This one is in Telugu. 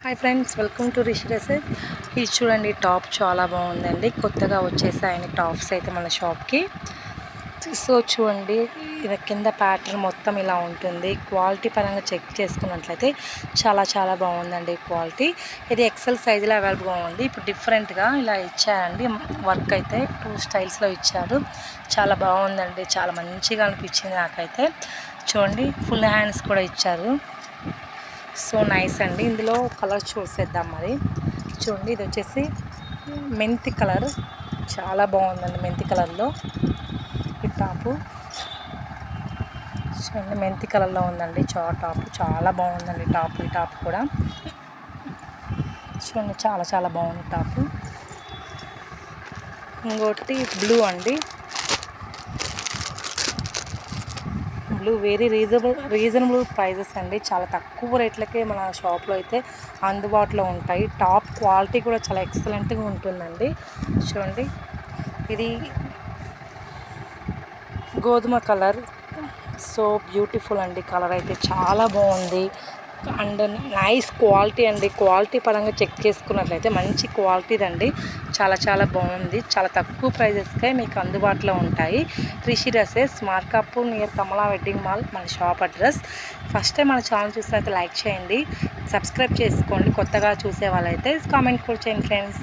Hi friends, welcome to Rishi dresses. ఇది చూడండి, టాప్ చాలా బాగుందండి. కొత్తగా వచ్చేసాయని టాప్స్ అయితే మన షాప్కి. సో చూడండి, ఇది కింద ప్యాటర్న్ మొత్తం ఇలా ఉంటుంది. క్వాలిటీ పరంగా చెక్ చేసుకున్నట్లయితే చాలా బాగుందండి క్వాలిటీ. ఇది ఎక్సెల్ సైజులో అవైలబుల్గా ఉంది. ఇప్పుడు డిఫరెంట్గా ఇలా ఇచ్చారండి. వర్క్ అయితే 2 స్టైల్స్లో ఇచ్చారు. చాలా బాగుందండి, చాలా మంచిగా అనిపించింది నాకైతే. చూడండి, ఫుల్ హ్యాండ్స్ కూడా ఇచ్చారు. సో నైస్ అండి. ఇందులో కలర్ చూసేద్దాం మరి. చూడండి, ఇది వచ్చేసి మెంతి కలర్, చాలా బాగుందండి. మెంతి కలర్లో ఈ టాపు చూడండి, మెంతి కలర్లో ఉందండి. టాపు చాలా బాగుందండి. ఈ టాప్ కూడా చూడండి, చాలా బాగుంది టాపు. ఇంకోటి బ్లూ అండి. బ్లూ వెరీ రీజనబుల్ ప్రైజెస్ అండి. చాలా తక్కువ రేట్లకే మన షాప్లో అయితే అందుబాటులో ఉంటాయి. టాప్ క్వాలిటీ కూడా చాలా ఎక్సలెంట్గా ఉంటుందండి. చూడండి, ఇది గోధుమ కలర్. సో బ్యూటిఫుల్ అండి. కలర్ అయితే చాలా బాగుంది అండ్ నైస్ క్వాలిటీ అండి. క్వాలిటీ పరంగా చెక్ చేసుకున్నట్లయితే మంచి క్వాలిటీ అండి. చాలా బాగుంది. చాలా తక్కువ ప్రైజెస్కే మీకు అందుబాటులో ఉంటాయి. రిషి డ్రెస్సెస్, మార్కాపూర్ నియర్ కమలా వెడ్డింగ్ మాల్ మన షాప్ అడ్రస్. ఫస్ట్ టైం మన ఛానల్ చూసినట్లయితే లైక్ చేయండి, సబ్స్క్రైబ్ చేసుకోండి. కొత్తగా చూసే వాళ్ళైతే కామెంట్ కూడా చేయండి ఫ్రెండ్స్.